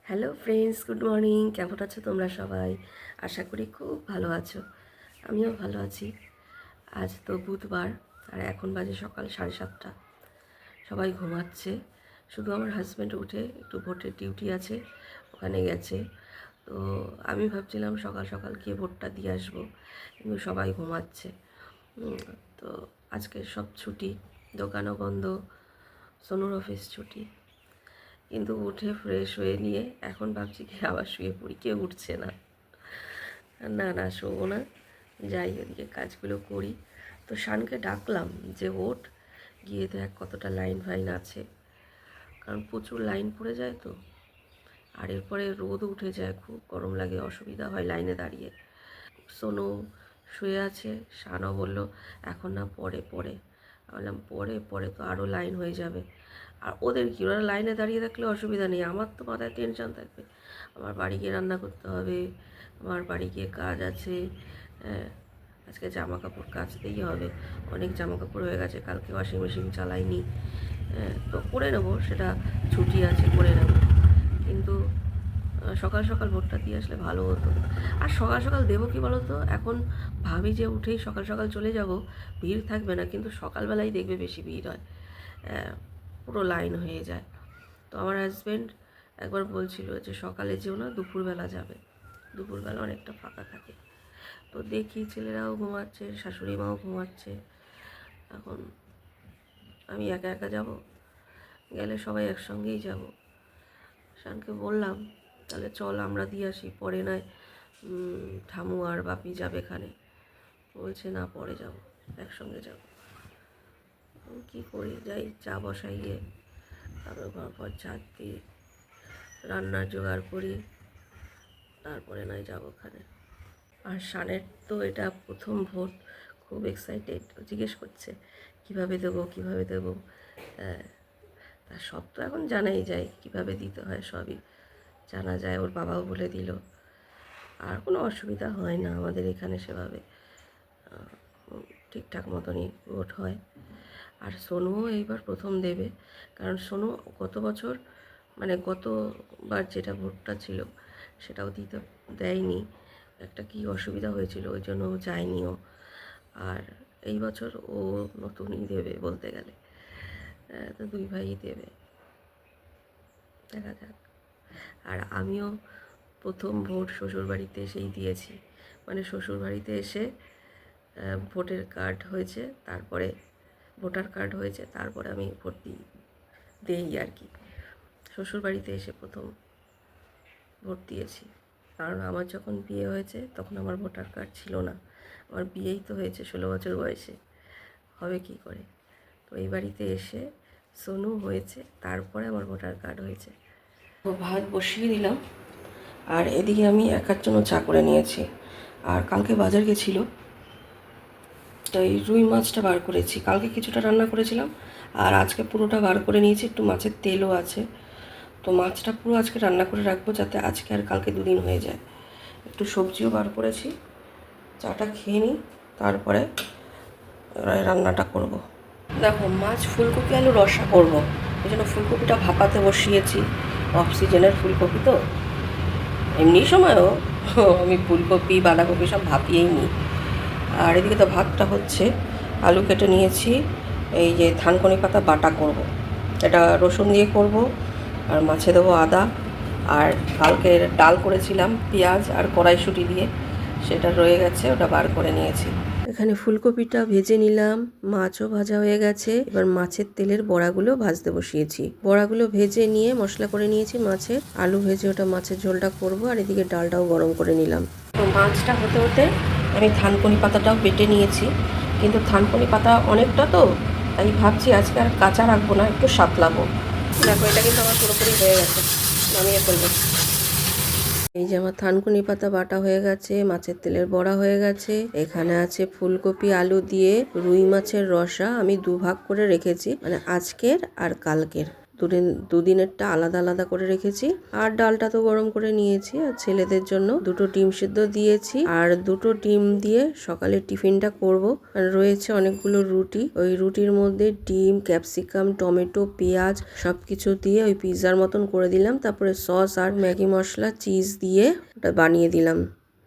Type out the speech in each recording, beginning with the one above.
Hello friends, good morning. কেমন আছো তোমরা সবাই? আশা করি খুব ভালো আছো। আমিও ভালো আছি। আজ তো বুধবার, আর এখন বাজে সকাল 7:30। সবাই ঘুমাচ্ছে, শুধু আমার হাজব্যান্ড উঠে একটু ভোটের ডিউটি আছে, ওখানে গেছে। তো আমি ভাবছিলাম সকাল সকাল গিয়ে ভোটটা দিয়ে আসবো, কিন্তু সবাই ঘুমাচ্ছে। তো আজকে সব ছুটি, দোকানও বন্ধ, সোনুর অফিস ছুটি। কিন্তু উঠে ফ্রেশ হয়ে নিয়ে এখন ভাবছি কি আবার শুয়ে পড়ি, কেউ উঠছে না। না না, শোবো না, যাই ওদিকে কাজগুলো করি। তো শানকে ডাকলাম যে ওঠ, গিয়ে দেখ কতটা লাইন ফাইন আছে, কারণ প্রচুর লাইন পড়ে যায় তো। আর এরপরে রোদ উঠে যায়, খুব গরম লাগে, অসুবিধা হয় লাইনে দাঁড়িয়ে। সোনু শুয়ে আছে, শানও বলল এখন না, পরে পরে। বললাম পরে পরে তো আরও লাইন হয়ে যাবে। আর ওদের কি, ওরা লাইনে দাঁড়িয়ে থাকলে অসুবিধা নেই, আমার তো মাথায় টেনশন থাকবে। আমার বাড়ি গিয়ে রান্না করতে হবে, আমার বাড়ি গিয়ে কাজ আছে। হ্যাঁ, আজকে জামা কাপড় কাচতেই হবে, অনেক জামা কাপড় হয়ে গেছে, কালকে ওয়াশিং মেশিন চালাইনি। হ্যাঁ, তো করে নেবো, সেটা ছুটি আছে করে নেব। কিন্তু সকাল সকাল ভোটটা দিয়ে আসলে ভালো হতো। আর সকাল সকাল দেবো কি বলো তো, এখন ভাবি যে উঠেই সকাল সকাল চলে যাব, ভিড় থাকবে না, কিন্তু সকালবেলাই দেখবে বেশি ভিড় হয়, পুরো লাইন হয়ে যায়। তো আমার হাজব্যান্ড একবার বলছিল যে সকালে যেও না, দুপুরবেলা যাবে, দুপুরবেলা অনেকটা ফাঁকা থাকে। তো দেখি ছেলেরাও ঘুমাচ্ছে, শাশুড়ি মাও ঘুমাচ্ছে, এখন আমি একা একা যাব? গেলে সবাই একসঙ্গেই যাব। শানকে বললাম তাহলে চল আমরা দিয়ে আসি, পরে নয় ঠামু আর বাপি যাবে এখানে। বলছে না, পরে যাব, একসঙ্গে যাব। কী করি, যাই চা বসাই গিয়ে, তারপরে ঘর পর ঝাঁট দিয়ে রান্নার জোগাড় করি, তারপরে নয় যাবো ওখানে। আর শানের তো এটা প্রথম ভোট, খুব এক্সাইটেড, জিজ্ঞেস করছে কীভাবে দেবো কীভাবে দেবো। তার সব তো এখন জানাই যায়, কীভাবে দিতে হয় সবই জানা যায়, ওর বাবাও বলে দিল। আর কোনো অসুবিধা হয় না আমাদের এখানে সেভাবে, ঠিকঠাক মতনই ভোট হয়। আর সোনুও এইবার প্রথম দেবে, কারণ সোনু গত বছর, মানে গতবার যেটা ভোটটা ছিল সেটাও দিতে দেয়নি, একটা কি অসুবিধা হয়েছিল, ওই জন্য ও যায়নিও। আর এই বছর ও নতুনই দেবে বলতে গেলে, তো দুই ভাই দেবে, দেখা যাক। আর আমিও প্রথম ভোট শ্বশুরবাড়িতে এসেই দিয়েছি, মানে শ্বশুরবাড়িতে এসে ভোটের কার্ড হয়েছে, তারপরে ভোটার কার্ড হয়েছে, তারপরে আমি ভোট দিই আর কি। শ্বশুরবাড়িতে এসে প্রথম ভোট দিয়েছি, কারণ আমার যখন বিয়ে হয়েছে তখন আমার ভোটার কার্ড ছিল না। আমার বিয়েই তো হয়েছে 16 বছর বয়সে, হবে কি করে? তো এই বাড়িতে এসে সোনু হয়েছে, তারপরে আমার ভোটার কার্ড হয়েছে। ভাত বসিয়ে দিলাম, আর এদিকে আমি একার জন্য চা করে নিয়েছি। আর কালকে বাজার গেছিলো, তো এই রুই মাছটা বার করেছি, কালকে কিছুটা রান্না করেছিলাম, আর আজকে পুরোটা বার করে নিয়েছি, একটু মাছের তেলও আছে। তো মাছটা পুরো আজকে রান্না করে রাখবো, যাতে আজকে আর কালকে দুদিন হয়ে যায়। একটু সবজিও বার করেছি, চাটা খেয়ে নিই, তারপরে রান্নাটা করব। দেখো, মাছ ফুলকপি আলু রসা করব, এই জন্য ফুলকপিটা ভাপাতে বসিয়েছি। অফ সিজনের ফুলকপি তো, এমনি সময়ও আমি ফুলকপি বাঁধাকপি সব ভাপিয়েই নিই। আর এদিকে তো ভাতটা হচ্ছে, আলু কেটে নিয়েছি, এই যে থানকুনি পাতা বাটা করব, এটা রসুন দিয়ে করব, আর মাছে দেবো আদা। আর কালকের ডাল করেছিলাম পেঁয়াজ আর কড়াইশুঁটি দিয়ে, সেটা রয়ে গেছে, ওটা বার করে নিয়েছি। এখানে ফুলকপিটা ভেজে নিলাম, মাছও ভাজা হয়ে গেছে, এবার মাছের তেলের বড়াগুলো ভাজতে বসিয়েছি। বড়াগুলো ভেজে নিয়ে মশলা করে নিয়েছি মাছের, আলু ভেজে ওটা মাছের ঝোলটা করব, আর এদিকে ডালটাও গরম করে নিলাম। তো মাছটা হতে হতে আমি থানকুনি পাতাটাও বেটে নিয়েছি, কিন্তু থানকুনি পাতা অনেকটা তো, তাই ভাবছি আজকে আর কাঁচা রাখবো না, একটু সাতলাবো। দেখো, এটা কিন্তু আমার পুরোপুরি হয়ে গেছে, নামিয়ে ফেলবো। এই যে আমার থানকুনি পাতা বাটা হয়ে গেছে, মাছের তেলের বড়া হয়ে গেছে, এখানে আছে ফুলকপি আলু দিয়ে রুই মাছের রসা, আমি দুভাগ করে রেখেছি, মানে আজকের আর কালকের। দুদিনেরটা আলাদা আলাদা করে রেখেছি। আর ডালটা তো গরম করে নিয়েছি। আর ছেলেদের জন্য 2টো ডিম সিদ্ধ দিয়েছি। আর 2টো ডিম দিয়ে সকালের টিফিনটা করব। আর রয়েছে অনেকগুলো রুটি, ওই রুটির মধ্যে ডিম, ক্যাপসিকাম, টমেটো, পেঁয়াজ সবকিছু দিয়ে ওই পিৎজার মতন করে দিলাম। তারপরে সস আর ম্যাগি মশলা, চিজ দিয়ে ওটা বানিয়ে দিলাম।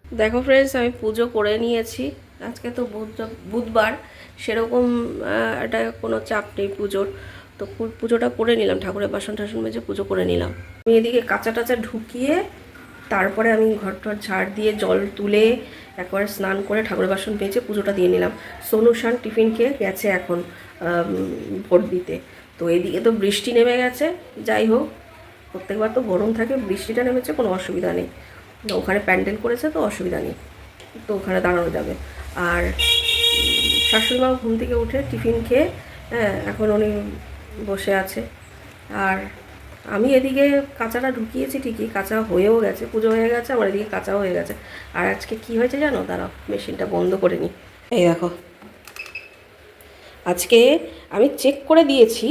দেখো ফ্রেন্ডস, আমি পুজো করে নিয়েছি। আজকে তো বুধবার, সেরকম একটা কোনো চাপ নেই পুজোর। তো পুজোটা করে নিলাম, ঠাকুরের বাসন টাসন মেজে পুজো করে নিলাম। আমি এদিকে কাঁচা টাচা ঢুকিয়ে তারপরে আমি ঘরটর ঝাড় দিয়ে জল তুলে একবার স্নান করে ঠাকুরের বাসন মেজে পুজোটা দিয়ে নিলাম। সোনুশান টিফিন খেয়ে গেছে এখন ভোট দিতে। তো এদিকে তো বৃষ্টি নেমে গেছে। যাই হোক, প্রত্যেকবার তো গরম থাকে, বৃষ্টিটা নেমেছে, কোনো অসুবিধা নেই। ওখানে প্যান্ডেল করেছে তো অসুবিধা নেই, তো ওখানে দাঁড়ানো যাবে। আর শাশুড়ি মা ঘুম থেকে উঠে টিফিন খেয়ে এখন উনি বসে আছে। আর আমি এদিকে কাঁচাটা ঢুকিয়েছি ঠিকই, কাঁচা হয়েও গেছে, পুজো হয়ে গেছে, আমার এদিকে কাঁচাও হয়ে গেছে। আর আজকে কি হয়েছে জানো? দাঁড়াও, মেশিনটা বন্ধ করে নিই। এই দেখো, আজকে আমি চেক করে দিয়েছি,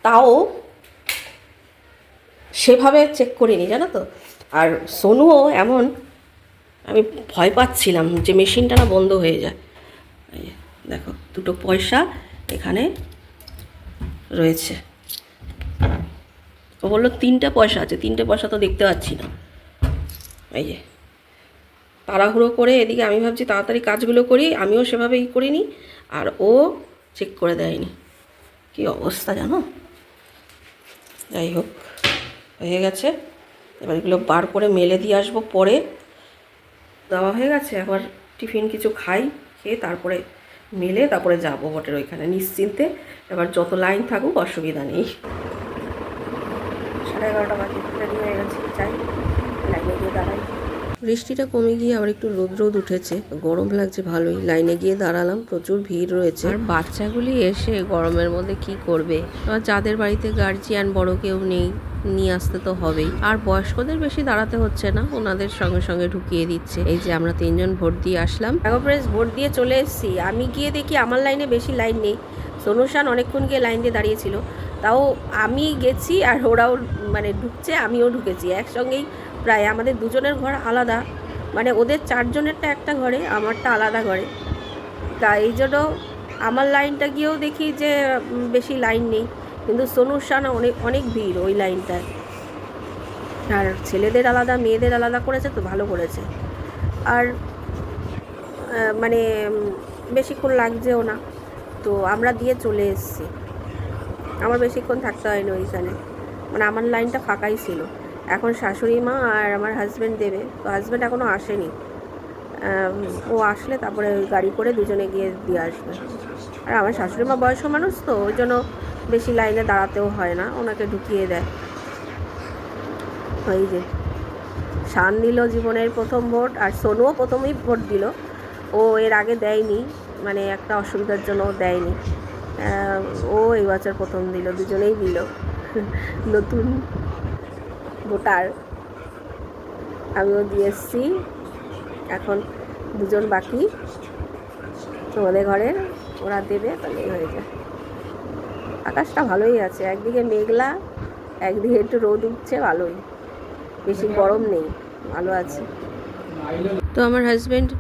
তাও সেভাবে চেক করিনি, জানো তো। আর সোনুও এমন, আমি ভয় পাচ্ছিলাম যে মেশিনটা না বন্ধ হয়ে যায়। এই দেখো, 2টো পয়সা এখানে রয়েছে। ও বললো 3টে পয়সা আছে, 3টে পয়সা তো দেখতে পাচ্ছি না। এই যে তাড়াহুড়ো করে এদিকে আমি ভাবছি তাড়াতাড়ি কাজগুলো করি, আমিও সেভাবেই করিনি, আর ও চেক করে দেয়নি। কি অবস্থা জানো। যাই হোক, হয়ে গেছে। এবার এগুলো বার করে মেলে দিয়ে আসবো পরে। দেওয়া হয়ে গেছে, আবার টিফিন কিছু খাই, খেয়ে তারপরে মেলে তারপরে যাবো ভোটের ওইখানে নিশ্চিন্তে। এবার যত লাইন থাকুক অসুবিধা নেই। 11:30 বাজে, রেডি হয়ে গেছি, যাই লাইনে গিয়ে দাঁড়াই। বৃষ্টিটা কমে গিয়ে আবার একটু রোদ উঠেছে, গরম লাগছে ভালোই। লাইনে গিয়ে দাঁড়ালাম, প্রচুর ভিড় রয়েছে। আর বাচ্চাগুলি এসে গরমের মধ্যে কি করবে? যাদের বাড়িতে গার্জিয়ান বড় কেউ নেই, নিয়ে আসতে তো হবেই। আর বয়স্কদের বেশি দাঁড়াতে হচ্ছে না, ওনাদের সঙ্গে সঙ্গে ঢুকিয়ে দিচ্ছে। এই যে আমরা 3জন ভোট দিয়ে আসলাম। প্রেস ভোট দিয়ে চলে এসেছি। আমি গিয়ে দেখি আমার লাইনে বেশি লাইন নেই। সোনুশান অনেকক্ষণ গিয়ে লাইন দিয়ে দাঁড়িয়েছিল, তাও আমি গেছি আর ওরাও মানে ঢুকছে, আমিও ঢুকেছি একসঙ্গেই। প্রায় আমাদের দুজনের ঘর আলাদা, মানে ওদের 4জনেরটা একটা ঘরে, আমারটা আলাদা ঘরে। তা এই জন্য আমার লাইনটা গিয়েও দেখি যে বেশি লাইন নেই, কিন্তু সোনুশান অনেক অনেক ভিড় ওই লাইনটায়। আর ছেলেদের আলাদা মেয়েদের আলাদা করেছে, তো ভালো করেছে। আর মানে বেশিক্ষণ লাগছেও না, তো আমরা দিয়ে চলে এসেছি। আমার বেশিক্ষণ থাকতে হয়নি ওইখানে, মানে আমার লাইনটা ফাঁকাই ছিল। এখন শাশুড়ি মা আর আমার হাজব্যান্ড দেবে, তো হাজব্যান্ড এখনও আসেনি। ও আসলে তারপরে ওই গাড়ি করে দুজনে গিয়ে দিয়ে আসবে। আর আমার শাশুড়ি মা বয়স্ক মানুষ, তো ওই জন্য বেশি লাইনে দাঁড়াতেও হয় না, ওনাকে ঢুকিয়ে দেয়। ওই যে শান দিল জীবনের প্রথম ভোট, আর সোনুও প্রথমেই ভোট দিল। ও এর আগে দেয়নি, মানে একটা অসুবিধার জন্য ও দেয়নি। ও এই বছর প্রথম দিল, দুজনেই দিল। নতুন ভোটার, আমিও দিয়ে এসছি। এখন 2জন বাকি তোমাদের ঘরের, ওরা দেবে, তাহলেই হয়ে যায়। আকাশটা ভালোই আছে, একদিকে মেঘলা, একদিকে একটু রোদ উঠছে, ভালোই, বেশি গরম নেই, ভালো আছে। তো আমার হাজব্যান্ড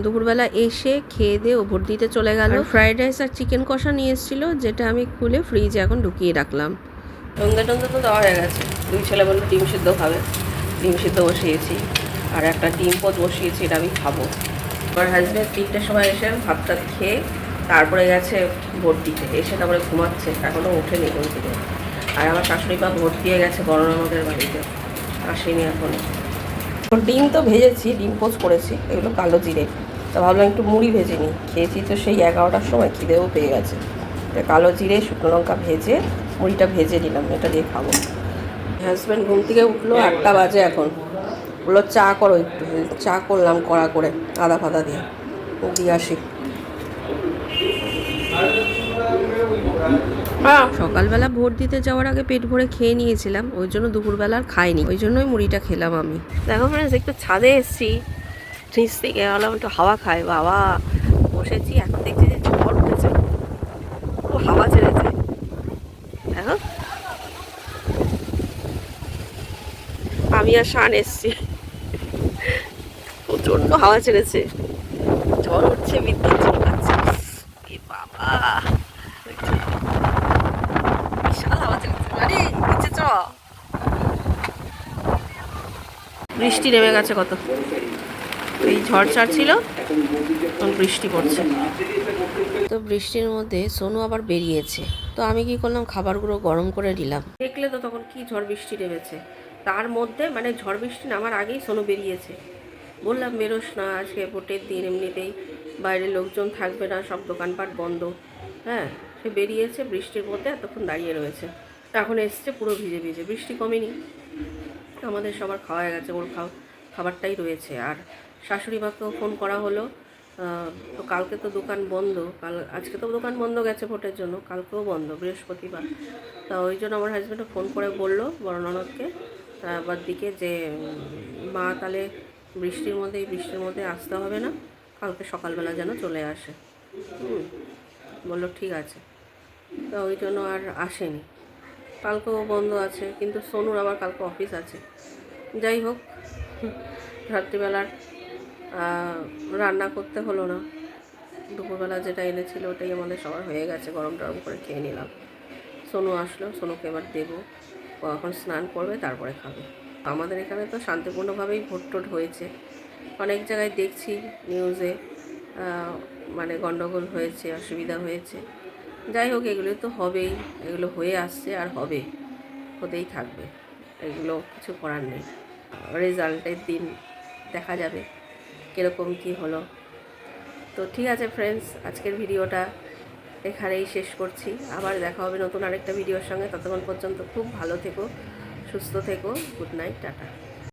দুপুরবেলা এসে খেয়ে দিয়ে ও ভোট দিতে চলে গেল। ফ্রাইড রাইস আর চিকেন কষা নিয়ে এসেছিলো, যেটা আমি খুলে ফ্রিজে এখন ঢুকিয়ে রাখলাম। সন্ধ্যে তো দেওয়া হয়ে গেছে। 2 ছেলে বললো ডিম সিদ্ধ খাবে, ডিম সিদ্ধ বসিয়েছি। আর একটা ডিম পোচ বসিয়েছি, এটা আমি খাবো। আমার হাজব্যান্ড 3টের সময় এসে ভাতটা খেয়ে তারপরে গেছে ভোট দিতে, এসে তারপরে ঘুমাচ্ছে, এখনও ওঠেনি ঘুম থেকে। আর আমার শাশুড়ি মা ভোট দিয়ে গেছে বড়নানদের বাড়িতে, আসেনি এখনও। ডিম তো ভেজেছি, ডিম পোচ করেছি, এগুলো কালো জিরে। তো ভাবলাম একটু মুড়ি ভেজে নিই, খেয়েছি তো সেই 11টার সময়, খিদেও পেয়ে গেছে। তো কালো জিরে শুকনো লঙ্কা ভেজে মুড়িটা ভেজে নিলাম, এটা দিয়ে খাবো। হাজব্যান্ড ঘুম থেকে উঠলো, 8টা বাজে এখন। বললো চা করো একটু, চা করলাম কড়া করে আদা ফাদা দিয়ে, দিয়ে আসি। সকালবেলা ভোট দিতে যাওয়ার আগে পেট ভরে খেয়ে নিয়েছিলাম, ওই জন্য দুপুরবেলা আর খাইনি, ওই জন্যই মুড়িটা খেলাম আমি। দেখো ফ্রেন্ডস, একটু ছাদে এসেছি, ফ্রিজ থেকে ভাবলাম একটু হাওয়া খাই। বাবা, বসেছি, এখন দেখছি যে ঝড় উঠেছে, ও হাওয়া ছেড়েছে। দেখো আর শান এসছি, প্রচন্ড হাওয়া ছেড়েছে, ঝড় উঠছে, বিদ্যুৎ চমকাচ্ছে। এ বাবা, বিশাল হাওয়া ছেড়েছে। আরে নিচে চ। বৃষ্টি নেমে গেছে কত, এই ঝড় ছাড়ছিল, এখন বৃষ্টি পড়ছে। তো বৃষ্টির মধ্যে সোনু আবার বেরিয়েছে, তো আমি কি করলাম, খাবারগুলো গরম করে দিলাম। দেখলে তো তখন কি ঝড় বৃষ্টি নেমেছে, তার মধ্যে মানে ঝড় বৃষ্টি নামার আগেই সোনু বেরিয়েছে। বললাম বেরোস না, আজকে ভোটের দিন, এমনিতেই বাইরে লোকজন থাকবে না, সব দোকানপাট বন্ধ। হ্যাঁ, সে বেরিয়েছে বৃষ্টির মধ্যে, এতক্ষণ দাঁড়িয়ে রয়েছে, এখন এসছে পুরো ভিজে ভিজে। বৃষ্টি কমেনি, আমাদের সবার খাওয়া হয়ে গেছে, ওর খাবারটাই রয়েছে। আর শাশুড়ি মাকেও ফোন করা হলো, তো কালকে তো দোকান বন্ধ, আজকে তো দোকান বন্ধ গেছে ভোটের জন্য, কালকেও বন্ধ, বৃহস্পতিবার। তা ওই জন্য আমার হাজব্যান্ডও ফোন করে বললো বড় ননদকে তারপর দিকে যে মা তাহলে বৃষ্টির মধ্যে আসতে হবে না, কালকে সকালবেলা যেন চলে আসে। বললো ঠিক আছে। তো ওই জন্য আর আসেনি, কালকেও বন্ধ আছে, কিন্তু সোনুর আবার কালকে অফিস আছে। যাই হোক, রাত্রিবেলার রান্না করতে হলো না, দুপুরবেলা যেটা এনেছিল ওটাই আমাদের সবার হয়ে গেছে, গরম টরম করে খেয়ে নিলাম। সোনু আসলো, সোনুকে এবার দেবো, ও এখন স্নান করবে তারপরে খাবে। আমাদের এখানে তো শান্তিপূর্ণভাবেই ভোট টোট হয়েছে, অনেক জায়গায় দেখছি নিউজে মানে গণ্ডগোল হয়েছে, অসুবিধা হয়েছে। যাই হোক, এগুলো তো হবেই, এগুলো হয়ে আসছে আর হবে, হতেই থাকবে, এগুলো কিছু করার নেই। রেজাল্টের দিন দেখা যাবে কীরকম কী হলো। তো ঠিক আছে ফ্রেন্ডস, আজকের ভিডিওটা এখানেই শেষ করছি, আবার দেখা হবে নতুন আরেকটা ভিডিওর সঙ্গে। ততক্ষণ পর্যন্ত খুব ভালো থেকো, সুস্থ থেকো, গুড নাইট, টাটা।